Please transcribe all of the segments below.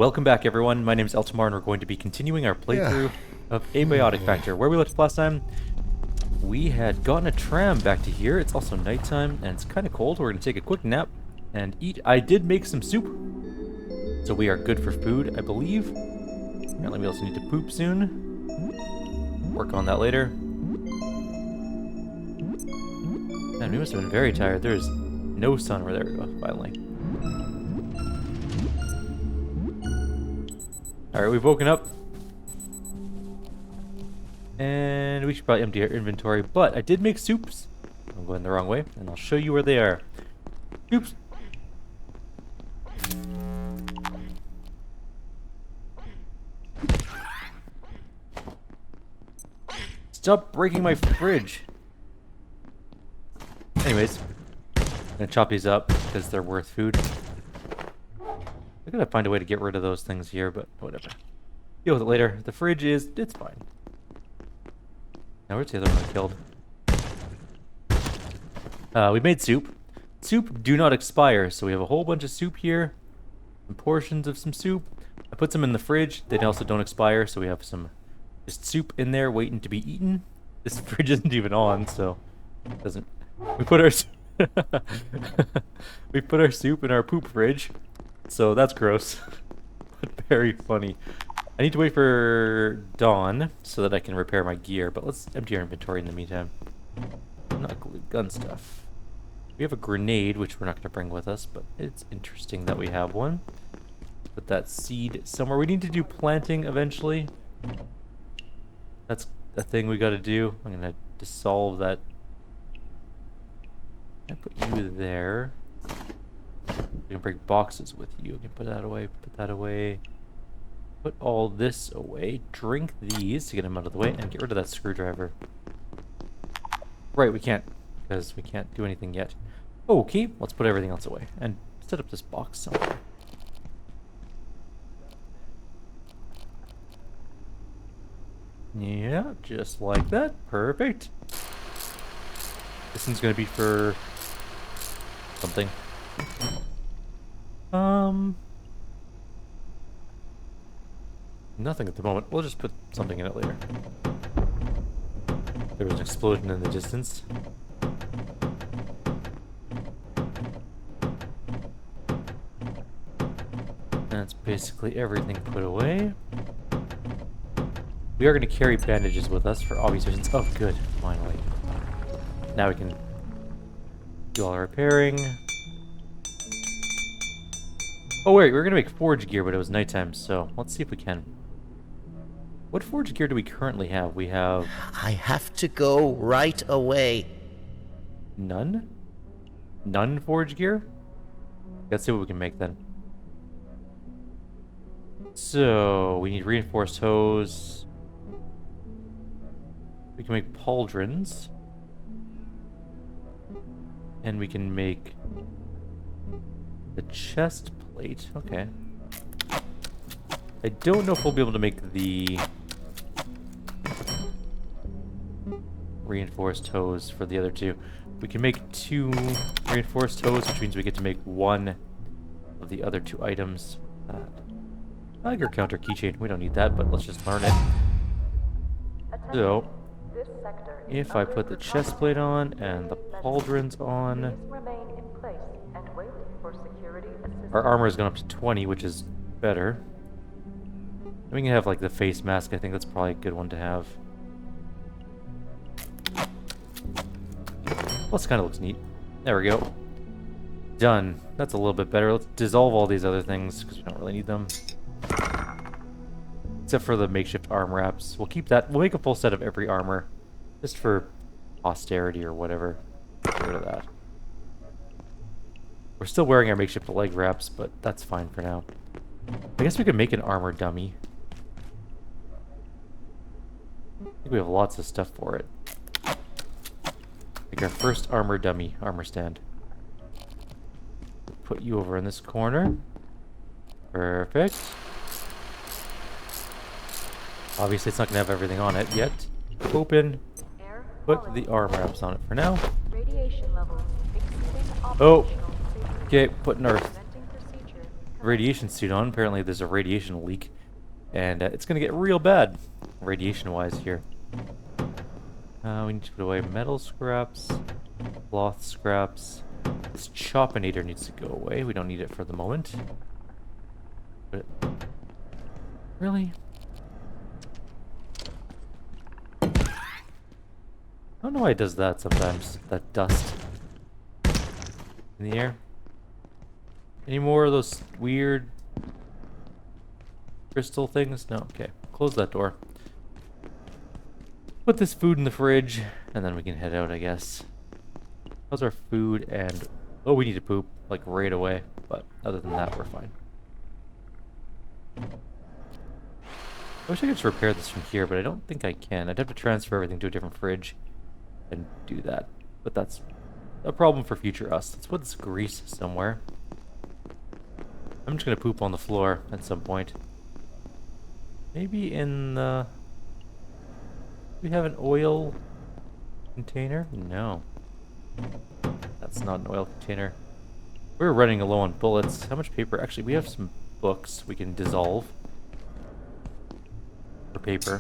Welcome back, everyone. My name is Eltamar, and we're going to be continuing our playthrough of Abiotic Factor. Where we left last time, we had gotten a tram back to here. It's also nighttime, and it's kind of cold. We're going to take a quick nap and eat. I did make some soup, so we are good for food, I believe. Apparently, we also need to poop soon. Work on that later. Man, we must have been very tired. There is no sun over there. Oh, finally. Alright, we've woken up. And we should probably empty our inventory, but I did make soups. I'm going the wrong way, and I'll show you where they are. Soups. Stop breaking my fridge. Anyways, I'm gonna chop these up because they're worth food. I gotta find a way to get rid of those things here, but whatever. Deal with it later. The fridge it's fine. Now where's the other one I killed? We made soup. Soup do not expire, so we have a whole bunch of soup here. Some portions of some soup. I put some in the fridge. They also don't expire, so we have some just soup in there waiting to be eaten. This fridge isn't even on, so it doesn't. We put our we put our soup in our poop fridge. So that's gross, but very funny. I need to wait for dawn so that I can repair my gear, but let's empty our inventory in the meantime. Not gun stuff. We have a grenade, which we're not going to bring with us, but it's interesting that we have one. Put that seed somewhere. We need to do planting eventually. That's a thing we got to do. I'm going to dissolve that. I put you there. We can break boxes with you. We can put that away, put that away. Put all this away. Drink these to get them out of the way, and get rid of that screwdriver. Right, we can't, because we can't do anything yet. Okay, let's put everything else away, and set up this box somewhere. Yeah, just like that. Perfect. This one's gonna be for something. Nothing at the moment. We'll just put something in it later. There was an explosion in the distance. That's basically everything put away. We are going to carry bandages with us for obvious reasons. Oh, good. Finally. Now we can do all our repairing. Oh wait, we were gonna make forge gear, but it was nighttime, so let's see if we can. What forge gear do we currently have? We have... I have to go right away. None? None forge gear? Let's see what we can make then. So, we need reinforced hose. We can make pauldrons. And we can make the chest plate. Okay. I don't know if we'll be able to make the reinforced hose for the other two. We can make 2 reinforced hose, which means we get to make 1 of the other 2 items. Tiger counter keychain. We don't need that, but let's just learn it. So, if I put the chest plate on and the pauldrons on, our armor has gone up to 20, which is better. We can have like the face mask. I think that's probably a good one to have. Plus, kind of looks neat. There we go. Done. That's a little bit better. Let's dissolve all these other things because we don't really need them. Except for the makeshift arm wraps. We'll keep that. We'll make a full set of every armor. Just for posterity or whatever. Get rid of that. We're still wearing our makeshift leg wraps, but that's fine for now. I guess we could make an armor dummy. I think we have lots of stuff for it. Like our first armor dummy, armor stand. Put you over in this corner. Perfect. Obviously it's not going to have everything on it yet. Open. Put the arm wraps on it for now. Oh! Okay, putting our radiation suit on. Apparently there's a radiation leak. And it's going to get real bad, radiation-wise here. We need to put away metal scraps, cloth scraps. This choppinator needs to go away. We don't need it for the moment. But really? I don't know why it does that sometimes, that dust in the air. Any more of those weird crystal things? No? Okay. Close that door. Put this food in the fridge, and then we can head out, I guess. How's our food and... Oh, we need to poop, like, right away. But other than that, we're fine. I wish I could just repair this from here, but I don't think I can. I'd have to transfer everything to a different fridge and do that. But that's a problem for future us. Let's put this grease somewhere. I'm just gonna poop on the floor at some point. Maybe in the... Do we have an oil container? No. That's not an oil container. We're running low on bullets. How much paper? Actually, we have some books we can dissolve. For paper.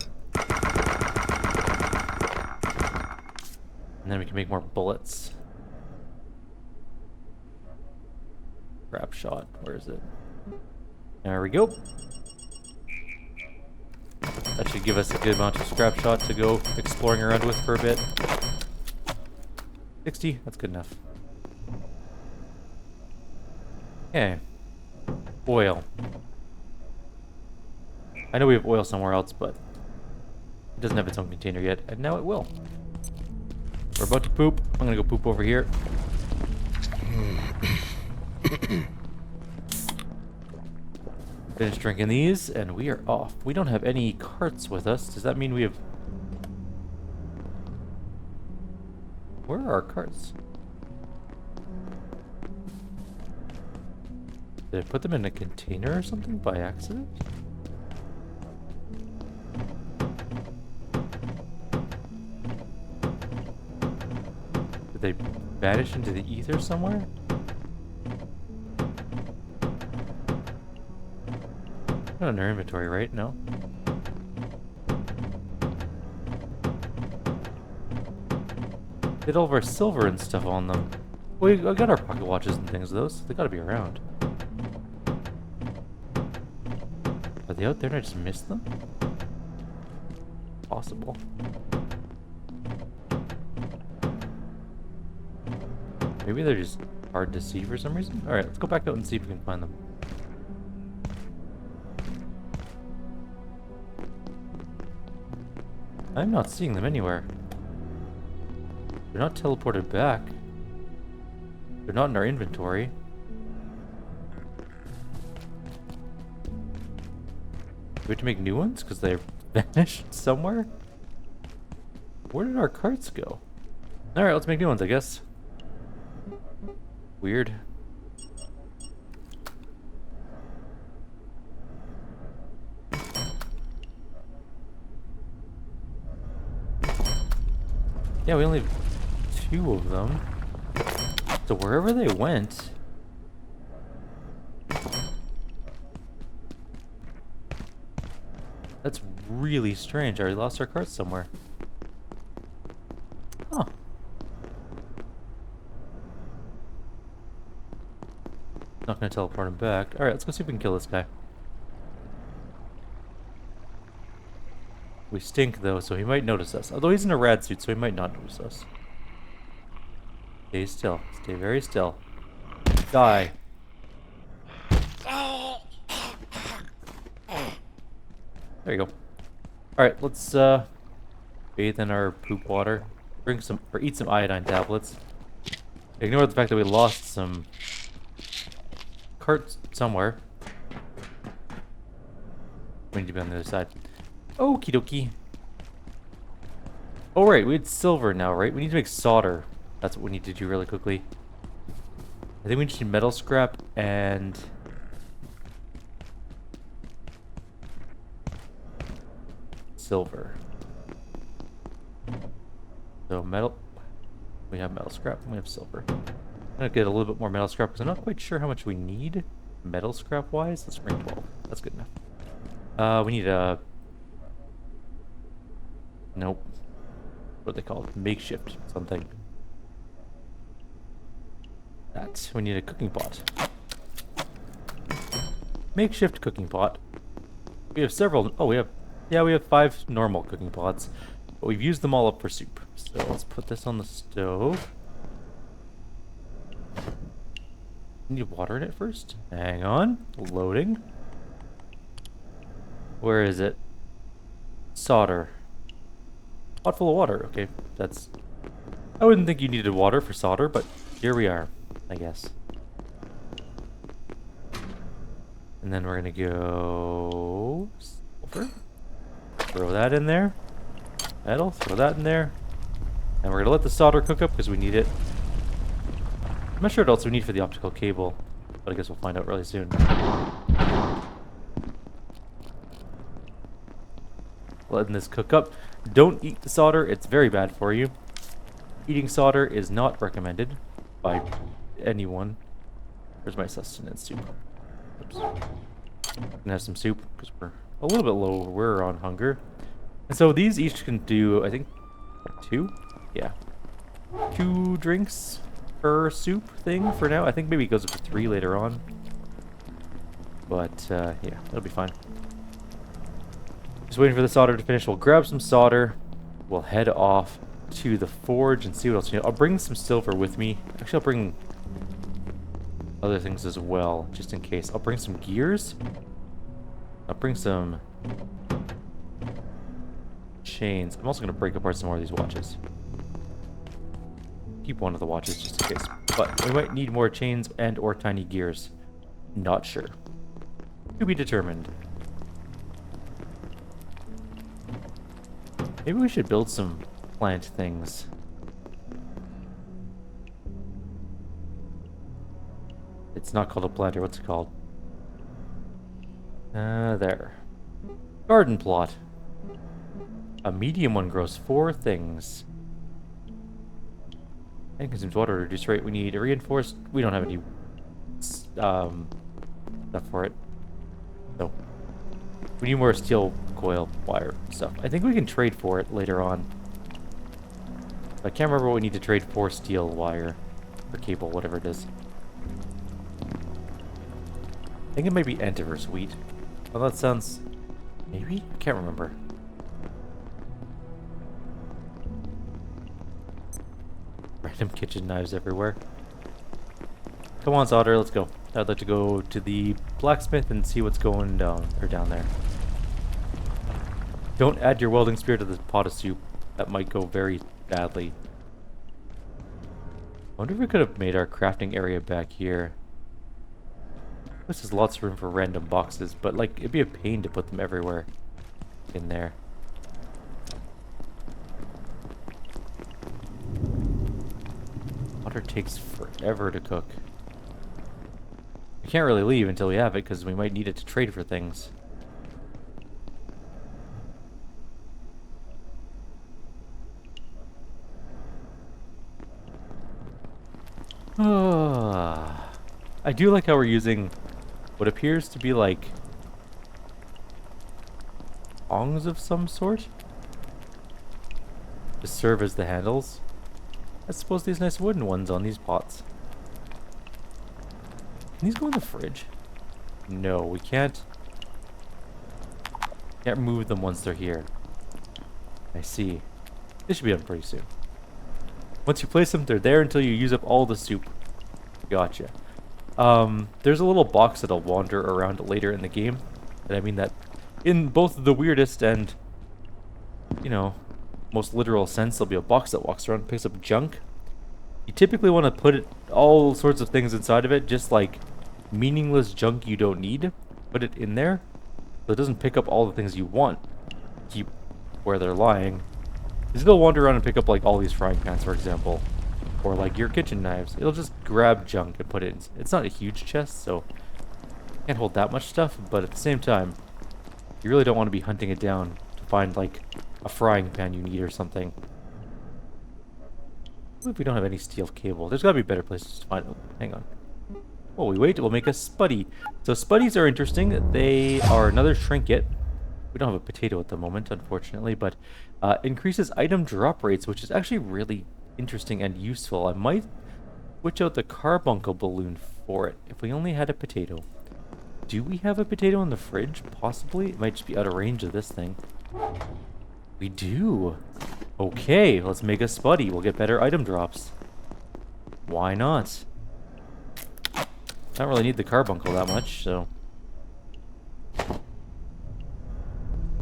And then we can make more bullets. Scrap shot. Where is it? There we go. That should give us a good amount of scrap shot to go exploring around with for a bit. 60, that's good enough. Okay. Oil. I know we have oil somewhere else, but it doesn't have its own container yet, and now it will. We're about to poop. I'm gonna go poop over here. Finish drinking these, and we are off. We don't have any carts with us. Does that mean we have... Where are our carts? Did I put them in a container or something by accident? Did they vanish into the ether somewhere? Not in our inventory, right? No. Did all of our silver and stuff on them. We got our pocket watches and things, though, so they gotta be around. Are they out there and I just missed them? Possible. Maybe they're just hard to see for some reason? Alright, let's go back out and see if we can find them. I'm not seeing them anywhere. They're not teleported back. They're not in our inventory. Do we have to make new ones? Because they've vanished somewhere? Where did our carts go? Alright, let's make new ones, I guess. Weird. Yeah, we only have 2 of them. So wherever they went... That's really strange. I already lost our carts somewhere. Huh. Not gonna teleport him back. Alright, let's go see if we can kill this guy. We stink, though, so he might notice us. Although he's in a rad suit, so he might not notice us. Stay still. Stay very still. Die. There you go. Alright, let's bathe in our poop water. Drink some, or eat some iodine tablets. Ignore the fact that we lost some carts somewhere. We need to be on the other side. Okie dokie. Oh, right, we had silver now, right? We need to make solder. That's what we need to do really quickly. I think we just need metal scrap and... silver. So metal... We have metal scrap and we have silver. I'm gonna get a little bit more metal scrap because I'm not quite sure how much we need. metal scrap wise, let's bring 12. That's good enough. We need a... Nope. What are they called? Makeshift something. That. We need a cooking pot. Makeshift cooking pot. We have several... Oh, we have... Yeah, we have 5 normal cooking pots. But we've used them all up for soup. So let's put this on the stove. Need water in it first? Hang on. Loading. Where is it? Solder. Pot full of water. Okay, that's... I wouldn't think you needed water for solder, but here we are, I guess. And then we're gonna go... Silver. Throw that in there. Metal, throw that in there. And we're gonna let the solder cook up because we need it. I'm not sure what else we need for the optical cable, but I guess we'll find out really soon. Letting this cook up. Don't eat the solder, it's very bad for you. Eating solder is not recommended by anyone. Where's my sustenance soup? Oops. Gonna have some soup because we're a little bit lower on hunger. And so these each can do, I think, 2? Yeah. 2 drinks per soup thing for now. I think maybe it goes up to 3 later on. But, yeah, that'll be fine. Just waiting for the solder to finish. We'll grab some solder. We'll head off to the forge and see what else we need. I'll bring some silver with me. Actually, I'll bring other things as well, just in case. I'll bring some gears. I'll bring some chains. I'm also going to break apart some more of these watches. Keep one of the watches just in case. But we might need more chains and or tiny gears. Not sure. To be determined. Maybe we should build some plant things. It's not called a planter. What's it called? There. Garden plot. A medium one grows 4 things. And consumes water to reduce rate. We need a reinforced... We don't have any stuff for it. So we need more steel coil wire stuff. I think we can trade for it later on. I can't remember what we need to trade for steel wire. Or cable, whatever it is. I think it might be antiverse wheat. Oh, that sounds... Maybe? I can't remember. Random kitchen knives everywhere. Come on, solder, let's go. I'd like to go to the blacksmith and see what's going down there. Don't add your welding spear to the pot of soup. That might go very badly. I wonder if we could have made our crafting area back here. This is lots of room for random boxes, but like it'd be a pain to put them everywhere in there. Water takes forever to cook. We can't really leave until we have it because we might need it to trade for things. I do like how we're using what appears to be like tongs of some sort to serve as the handles. I suppose these nice wooden ones on these pots. Can these go in the fridge? No, we can't. Can't remove them once they're here. I see. This should be done pretty soon. Once you place them, they're there until you use up all the soup. Gotcha. There's a little box that'll wander around later in the game. And I mean that in both the weirdest and, you know, most literal sense. There'll be a box that walks around and picks up junk. You typically want to put all sorts of things inside of it, just like meaningless junk you don't need. Put it in there so it doesn't pick up all the things you want. Keep where they're lying. It'll wander around and pick up like all these frying pans, for example. Or like your kitchen knives. It'll just grab junk and put it in. It's not a huge chest, so can't hold that much stuff, but at the same time, you really don't want to be hunting it down to find like a frying pan you need or something. What if we don't have any steel cable? There's gotta be better places to find them. Hang on. While we wait, we'll make a Spuddy. So Spuddies are interesting. They are another trinket. We don't have a potato at the moment, unfortunately, but increases item drop rates, which is actually really interesting and useful. I might switch out the carbuncle balloon for it if we only had a potato. Do we have a potato in the fridge? Possibly. It might just be out of range of this thing. We do. Okay, let's make a Spuddy. We'll get better item drops. Why not? I don't really need the carbuncle that much, so...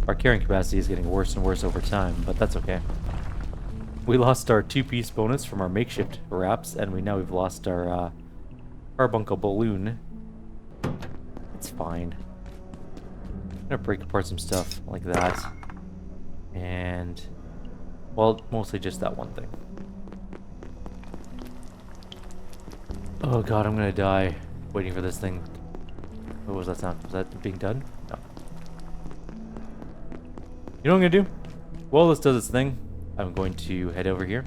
Our carrying capacity is getting worse and worse over time, but that's okay. We lost our 2-piece bonus from our makeshift wraps, and we've lost our carbuncle balloon. It's fine. I'm gonna break apart some stuff like that. And... well, mostly just that one thing. Oh god, I'm gonna die waiting for this thing. What was that sound? Was that being done? No. You know what I'm gonna do? While this does its thing, I'm going to head over here.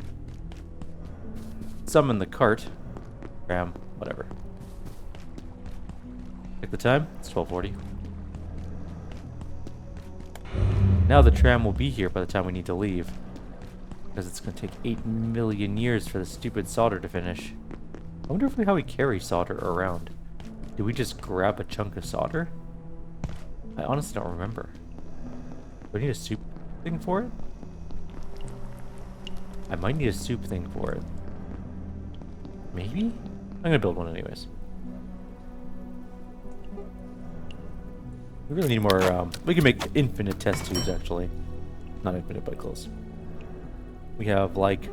Summon the cart. Ram, whatever. Check the time. It's 12:40. Now the tram will be here by the time we need to leave. Because it's going to take 8 million years for the stupid solder to finish. I wonder how we carry solder around. Do we just grab a chunk of solder? I honestly don't remember. Do I need a soup thing for it? I might need a soup thing for it. Maybe? I'm going to build one anyways. We really need more, we can make infinite test tubes, actually. Not infinite, but close. We have, like,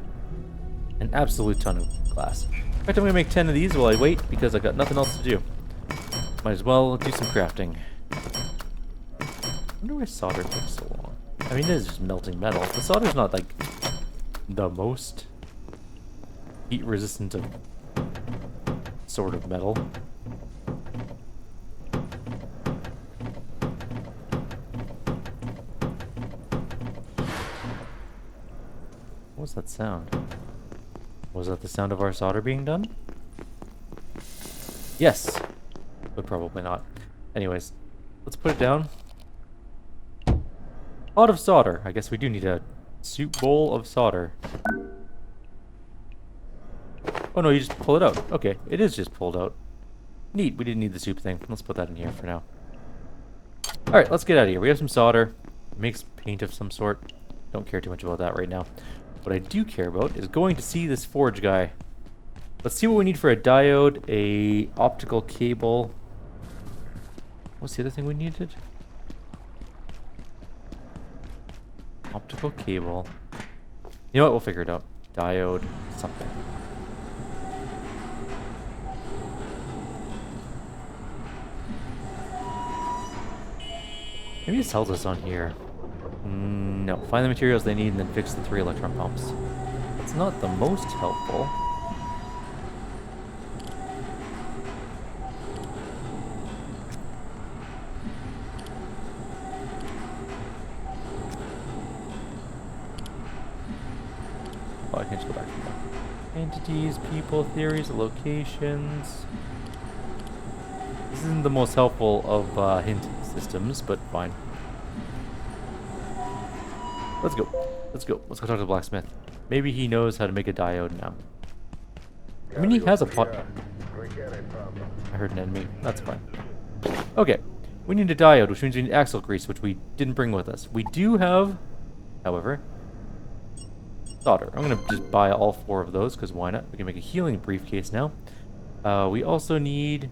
an absolute ton of glass. In fact, I'm gonna make 10 of these while I wait, because I've got nothing else to do. Might as well do some crafting. I wonder why solder takes so long. I mean, it is just melting metal. The solder's not, like, the most heat-resistant of sort of metal. What was that sound? Was that the sound of our solder being done? Yes! But probably not. Anyways, let's put it down. Pot of solder. I guess we do need a soup bowl of solder. Oh no, you just pull it out. Okay, it is just pulled out. Neat, we didn't need the soup thing. Let's put that in here for now. Alright, let's get out of here. We have some solder. Makes paint of some sort. Don't care too much about that right now. What I do care about is going to see this forge guy. Let's see what we need for a diode, a optical cable. What's the other thing we needed? Optical cable. You know what? We'll figure it out. Diode, something. Maybe it tells us on here. No. Find the materials they need and then fix the 3 electron pumps. That's not the most helpful. Oh, I can just go back to that. Entities, people, theories, locations. This isn't the most helpful of hint systems, but fine. Let's go. Let's go. Let's go talk to the blacksmith. Maybe he knows how to make a diode now. I mean, he has a pot. I heard an enemy. That's fine. Okay. We need a diode, which means we need axle grease, which we didn't bring with us. We do have, however, solder. I'm going to just buy all 4 of those, because why not? We can make a healing briefcase now. We also need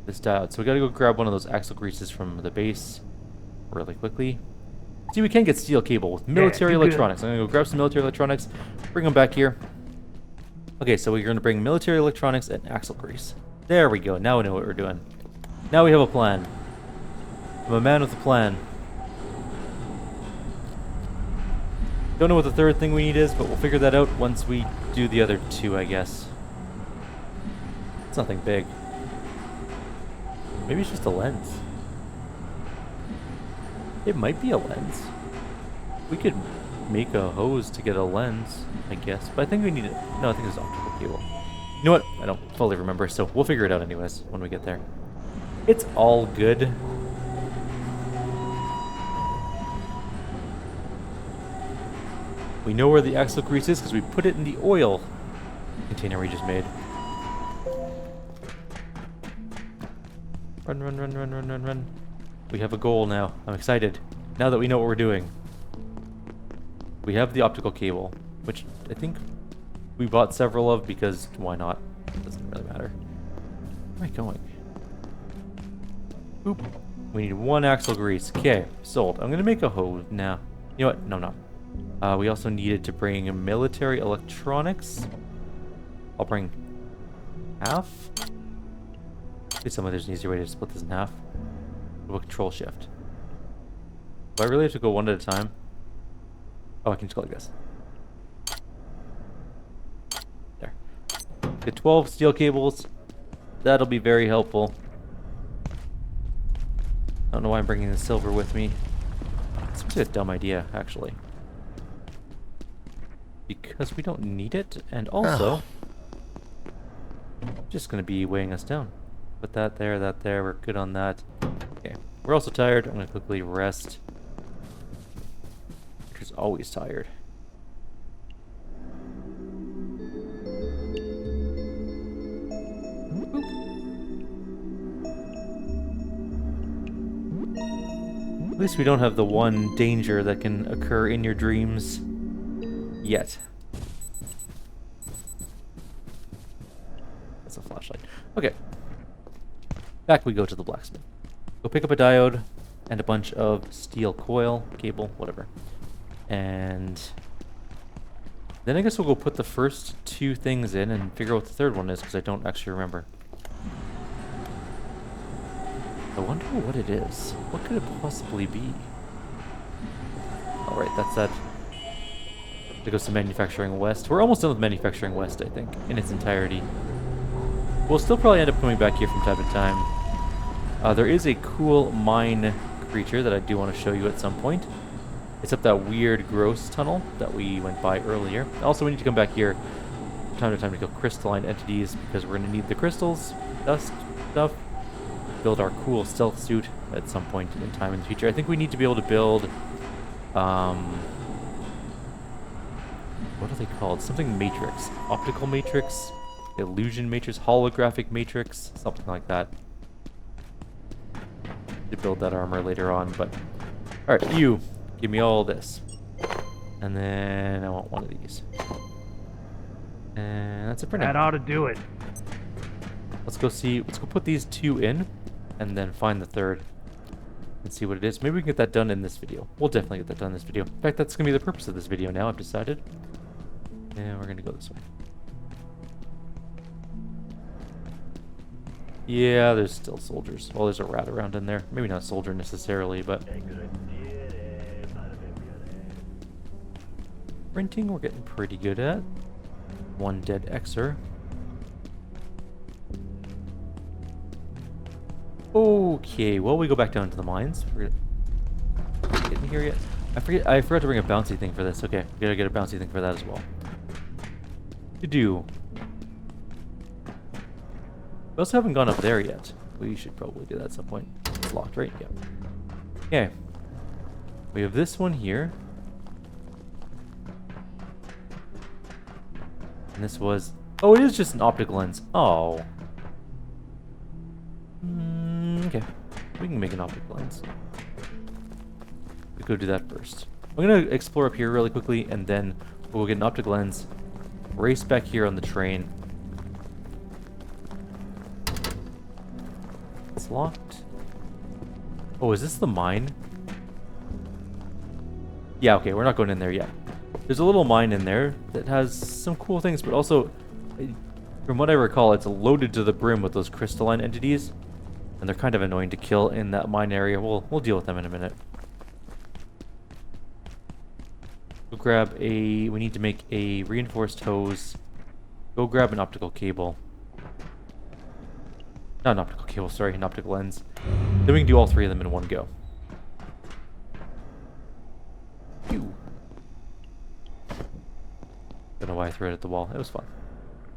this diode. So we got to go grab one of those axle greases from the base really quickly. See, we can get steel cable with military electronics. I'm going to go grab some military electronics, bring them back here. Okay, so we're going to bring military electronics and axle grease. There we go. Now we know what we're doing. Now we have a plan. I'm a man with a plan. Don't know what the third thing we need is, but we'll figure that out once we do the other 2, I guess. It's nothing big. Maybe it's just a lens. It might be a lens. We could make a hose to get a lens, I guess. But I think we need it. No, I think it's optical cable. You know what? I don't fully remember, so we'll figure it out anyways when we get there. It's all good. We know where the axle grease is because we put it in the oil container we just made. Run, run, run, run, run, run, run. We have a goal now. I'm excited. Now that we know what we're doing. We have the optical cable, which I think we bought several of because why not? It doesn't really matter. Where am I going? Oop. We need 1 axle grease. Okay, sold. I'm going to make a hose now. You know what? No, no. We also needed to bring military electronics. I'll bring half. Maybe there's an easier way to split this in half. We'll control shift. Do I really have to go one at a time? Oh, I can just go like this. There. Get 12 steel cables. That'll be very helpful. I don't know why I'm bringing the silver with me. It's a dumb idea, actually. Because we don't need it, and also... just going to be weighing us down. Put that there, we're good on that. Okay, we're also tired. I'm going to quickly rest. Because always tired. Boop. At least we don't have the one danger that can occur in your dreams yet. That's a flashlight. Okay. Back we go to the blacksmith. Go pick up a diode and a bunch of steel coil, cable, whatever. And then I guess we'll go put the first 2 things in and figure out what the third one is, because I don't actually remember. I wonder what it is. What could it possibly be? Alright, that's that. It goes to Manufacturing West. We're almost done with Manufacturing West, I think, in its entirety. We'll still probably end up coming back here from time to time. There is a cool mine creature that I do want to show you at some point. It's up that weird, gross tunnel that we went by earlier. Also, we need to come back here from time to time to kill crystalline entities, because we're going to need the crystals, dust, stuff, build our cool stealth suit at some point in time in the future. I think we need to be able to build, what are they called? Something matrix. Optical matrix, illusion matrix, holographic matrix, something like that. To build that armor later on, but... Alright, you, give me all this. And then I want one of these. And that's it for now. That ought to do it. Let's go put these 2 in, and then find the third. And see what it is. Maybe we can get that done in this video. We'll definitely get that done in this video. In fact, that's going to be the purpose of this video now, I've decided. And we're going to go this way. Yeah, there's still soldiers. Well, there's a rat around in there. Maybe not a soldier necessarily, but... Printing, we're getting pretty good at. 1 dead Xer. Okay, well, we go back down to the mines. We're getting here yet? I forgot to bring a bouncy thing for this. Okay, we gotta get a bouncy thing for that as well. To do. We also haven't gone up there yet. We should probably do that at some point. It's locked, right? Yeah. Okay. We have this one here. And this was... Oh, it is just an optical lens. Oh. Okay. We can make an optical lens. We could do that first. I'm going to explore up here really quickly, and then we'll get an optical lens. Race back here on the train. It's locked. Oh, is this the mine? Yeah, okay, we're not going in there yet. There's a little mine in there that has some cool things, but also, from what I recall, it's loaded to the brim with those crystalline entities, and they're kind of annoying to kill in that mine area. We'll deal with them in a minute. Go grab a... We need to make a reinforced hose. Go grab an optical cable. Not an optical cable, sorry, an optical lens. Then we can do all 3 of them in one go. Phew. Don't know why I threw it at the wall. It was fun.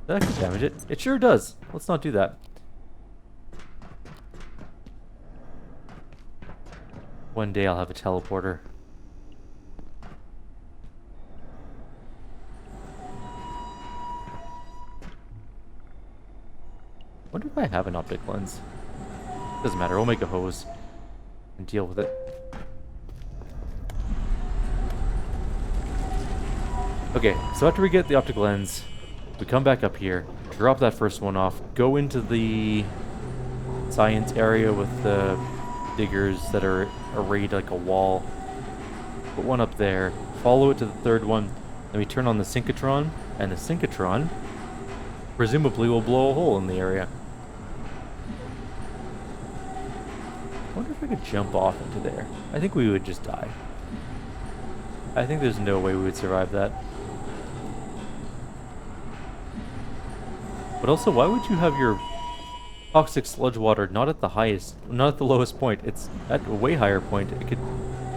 That could damage it. It sure does. Let's not do that. One day I'll have a teleporter. Wonder if I have an optic lens. Doesn't matter, we'll make a hose and deal with it. Okay, so after we get the optic lens, we come back up here, drop that first one off, go into the science area with the diggers that are arrayed like a wall. Put one up there, follow it to the third one, then we turn on the Synchrotron, and the Synchrotron presumably will blow a hole in the area. I wonder if I could jump off into there. I think we would just die. I think there's no way we would survive that. But also, why would you have your toxic sludge water not at the highest, not at the lowest point? It's at a way higher point. It could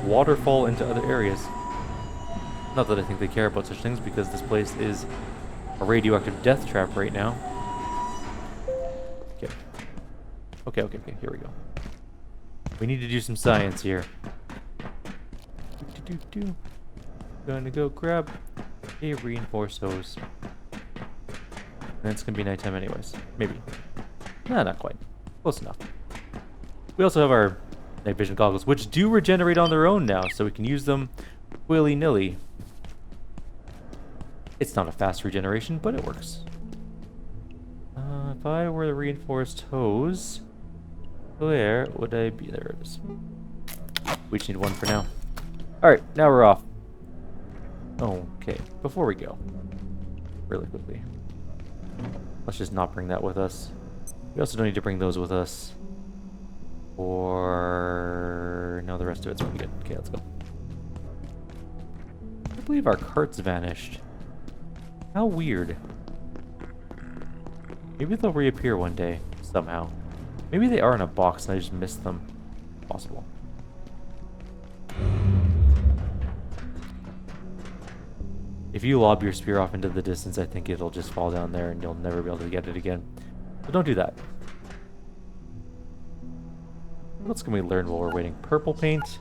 waterfall into other areas. Not that I think they care about such things, because this place is a radioactive death trap right now. Okay. Okay, here we go. We need to do some science here. Gonna go grab a reinforced hose. And it's gonna be nighttime anyways. Maybe. Nah, not quite. Close enough. We also have our night vision goggles, which do regenerate on their own now, so we can use them willy-nilly. It's not a fast regeneration, but it works. If I were the reinforced hose, where would I be? There it is. We just need one for now. Alright, now we're off. Okay, before we go, really quickly, let's just not bring that with us. We also don't need to bring those with us. Or... no, the rest of it's pretty good. Okay, let's go. I believe our carts vanished. How weird. Maybe they'll reappear one day, somehow. Maybe they are in a box and I just missed them. Possible. If you lob your spear off into the distance, I think it'll just fall down there and you'll never be able to get it again. So don't do that. What else can we learn while we're waiting? Purple paint.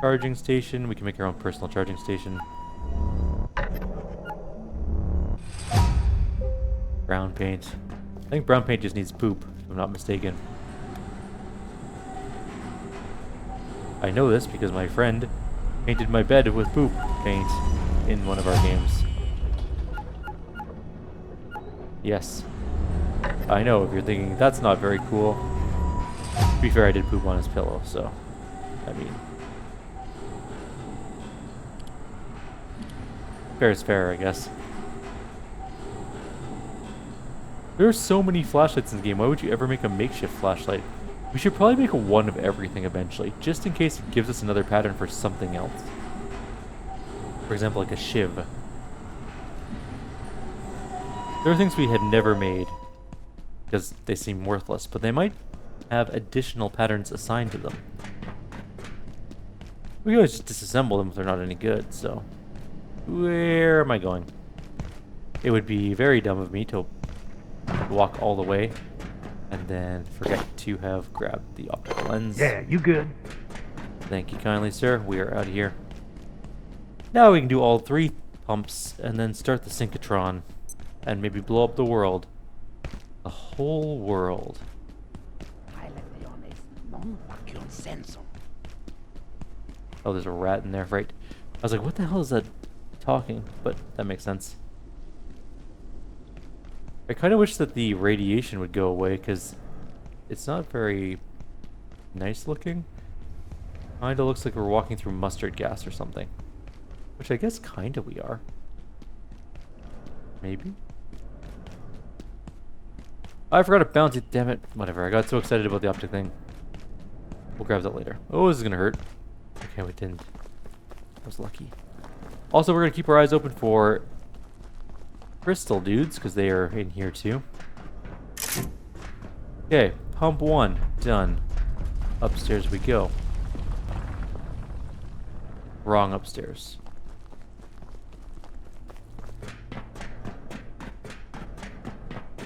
Charging station. We can make our own personal charging station. Brown paint. I think brown paint just needs poop, if I'm not mistaken. I know this because my friend painted my bed with poop paint in one of our games. Yes. I know, if you're thinking, that's not very cool. To be fair, I did poop on his pillow, so... I mean... fair is fair, I guess. There are so many flashlights in the game, why would you ever make a makeshift flashlight? We should probably make a one of everything eventually, just in case it gives us another pattern for something else. For example, like a shiv. There are things we had never made, because they seem worthless, but they might have additional patterns assigned to them. We can always just disassemble them if they're not any good, so... where am I going? It would be very dumb of me to walk all the way and then forget to have grabbed the optical lens. Yeah, you good? Thank you kindly, sir. We are out of here. Now we can do all 3 pumps and then start the Synchrotron and maybe blow up the world. The whole world. Oh, there's a rat in there, right? I was like, what the hell is that talking? But that makes sense. I kind of wish that the radiation would go away, because it's not very nice looking. Kind of looks like we're walking through mustard gas or something. Which I guess kind of we are. Maybe? I forgot to bounce it, damn it. Whatever, I got so excited about the optic thing. We'll grab that later. Oh, this is gonna hurt. Okay, we didn't. I was lucky. Also, we're gonna keep our eyes open for crystal dudes, because they are in here too. Okay, pump 1, done. Upstairs we go. Wrong upstairs.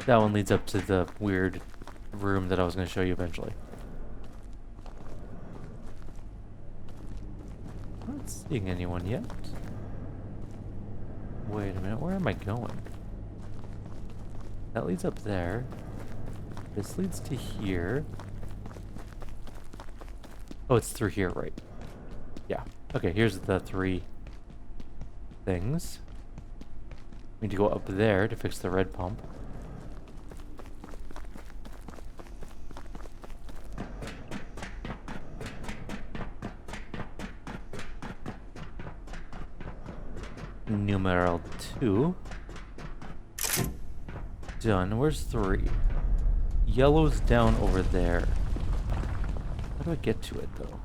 That one leads up to the weird room that I was going to show you eventually. Not seeing anyone yet. Wait a minute, where am I going? That leads up there. This leads to here. Oh, it's through here, right? Yeah. Okay, here's the 3 things. We need to go up there to fix the red pump. Numeral 2. Done. Where's 3? Yellow's down over there. How do I get to it, though?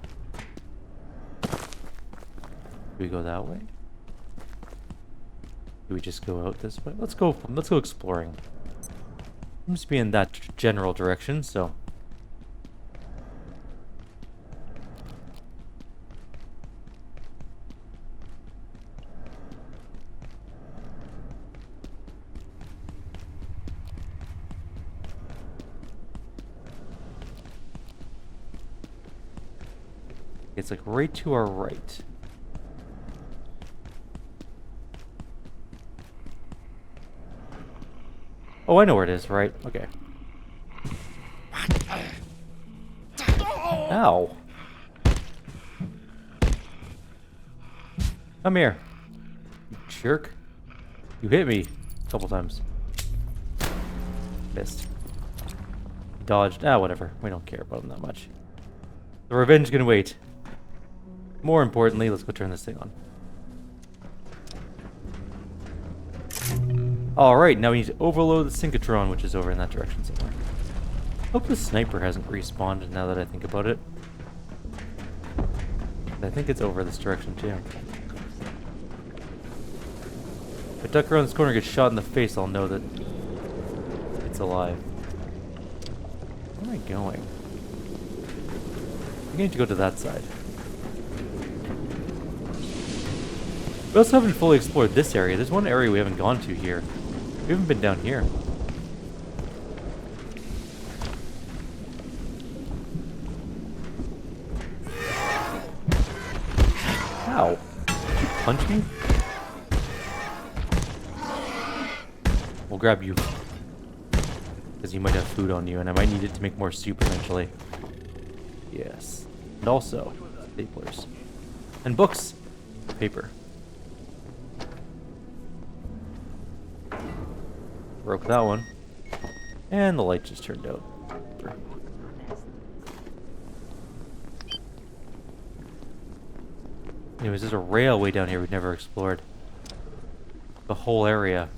Do we go that way? Do we just go out this way? Let's go exploring. Seems to be in that general direction, so... It's like right to our right. Oh, I know where it is, right? Okay. Ow. Come here. You jerk. You hit me a couple times. Missed. Dodged. Ah, whatever. We don't care about him that much. The revenge can wait. More importantly, let's go turn this thing on. Alright, now we need to overload the Synchrotron, which is over in that direction somewhere. Hope the sniper hasn't respawned now that I think about it. I think it's over this direction too. If a duck around this corner gets shot in the face, I'll know that it's alive. Where am I going? I need to go to that side. We also haven't fully explored this area. There's one area we haven't gone to here. We haven't been down here. Ow. Did you punch me? We'll grab you. Because you might have food on you, and I might need it to make more soup eventually. Yes. And also, staplers. And books. Paper. Broke that one. And the light just turned out. Anyways, there's a railway down here we've never explored. The whole area.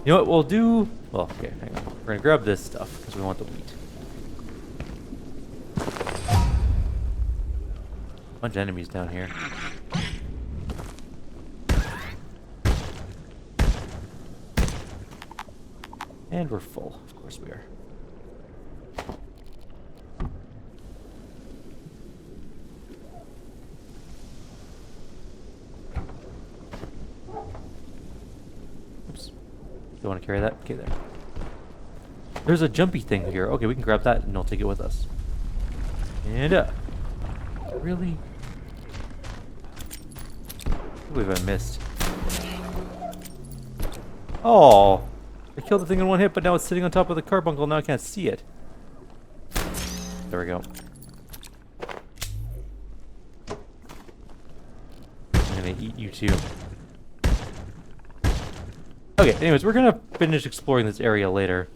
You know what we'll do? Well, okay, hang on. We're gonna grab this stuff because we want the wheat. Bunch of enemies down here. And we're full. Of course we are. Oops. You want to carry that? Okay, there. There's a jumpy thing here. Okay, we can grab that and we'll take it with us. And really? What have I missed? Oh! I killed the thing in one hit, but now it's sitting on top of the carbuncle. Now I can't see it. There we go. I'm gonna eat you too. Okay, anyways, we're gonna finish exploring this area later.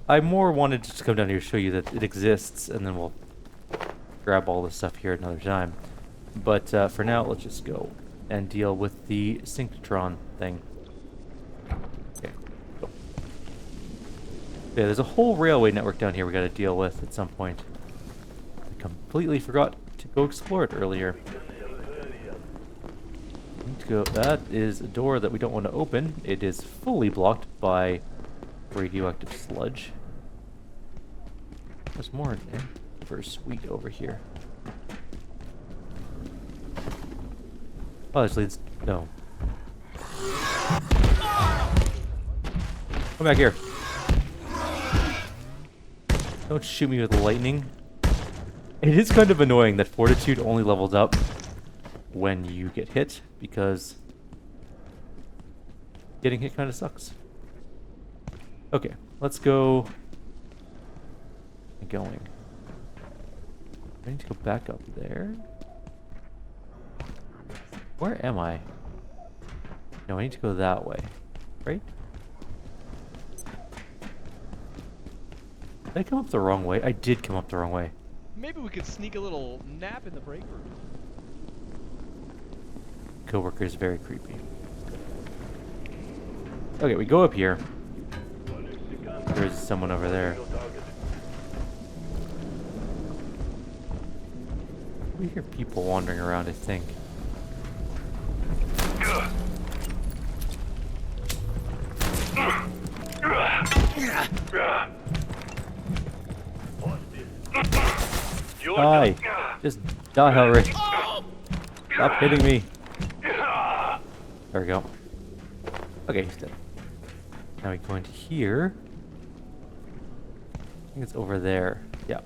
I more wanted to just come down here to show you that it exists, and then we'll grab all this stuff here another time. But for now, let's just go and deal with the Synchrotron thing. Yeah, there's a whole railway network down here we gotta deal with at some point. I completely forgot to go explore it earlier. Need to go. That is a door that we don't want to open. It is fully blocked by radioactive sludge. There's more Hever Sweet over here. Oh, this leads... No. Come back here. Don't shoot me with lightning. It is kind of annoying that Fortitude only levels up when you get hit, because getting hit kind of sucks. Okay, let's go. Going. I need to go back up there. Where am I? No, I need to go that way, right? Did I come up the wrong way? I did come up the wrong way. Maybe we could sneak a little nap in the break room. Coworker is very creepy. Okay, we go up here. There's someone over there. We hear people wandering around, I think. Hi! Just die already. Stop hitting me. There we go. Okay, he's dead. Now we go into here. I think it's over there. Yeah.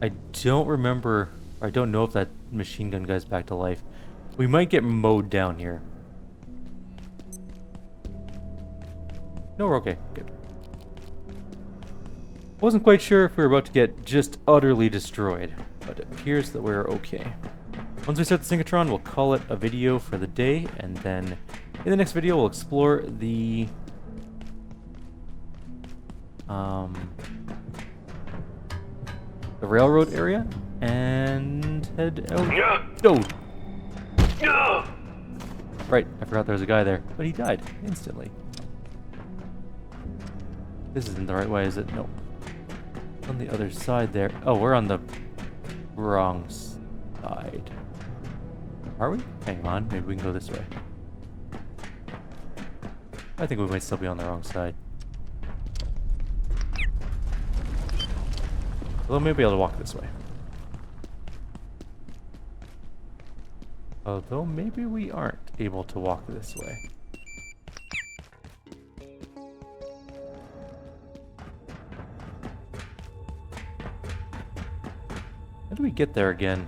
I don't remember, or I don't know if that machine gun guy's back to life. We might get mowed down here. No, we're okay. Good. Wasn't quite sure if we were about to get just utterly destroyed, but it appears that we're okay. Once we start the Synchrotron, we'll call it a video for the day, and then in the next video we'll explore the railroad area and head out. No! Right, I forgot there was a guy there, but he died instantly. This isn't the right way, is it? No. On the other side there. Oh, we're on the wrong side. Are we? Hang on, maybe we can go this way. I think we might still be on the wrong side. Although maybe I'll walk this way. Although maybe we aren't able to walk this way. How do we get there again?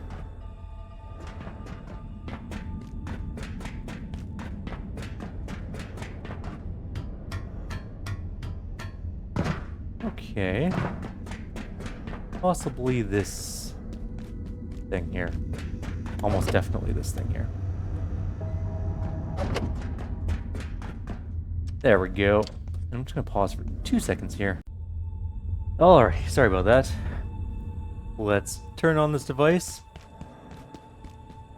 Okay. Possibly this thing here. Almost definitely this thing here. There we go. I'm just gonna pause for 2 seconds here. Alright, sorry about that. Let's turn on this device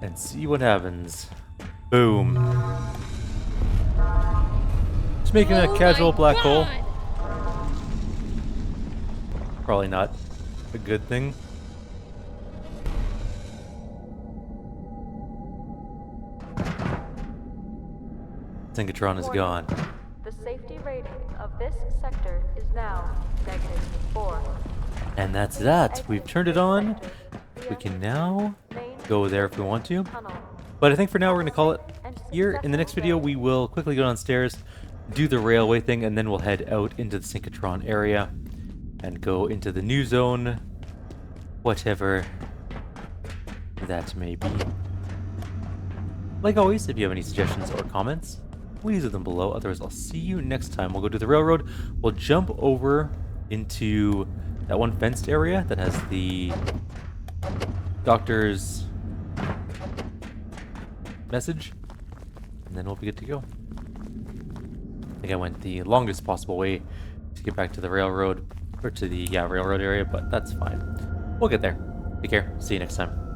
and see what happens. Boom. Just making a casual black hole. Probably not a good thing. Synchrotron is gone. The safety rating of this sector is now -4. And that's that. We've turned it on. We can now go there if we want to. But I think for now we're going to call it here. In the next video we will quickly go downstairs, do the railway thing, and then we'll head out into the Synchrotron area and go into the new zone, whatever that may be. Like always, if you have any suggestions or comments, please leave them below. Otherwise, I'll see you next time. We'll go to the railroad. We'll jump over into that one fenced area that has the doctor's message, and then we'll be good to go. I think I went the longest possible way to get back to the railroad, or to the railroad area, but that's fine. We'll get there. Take care. See you next time.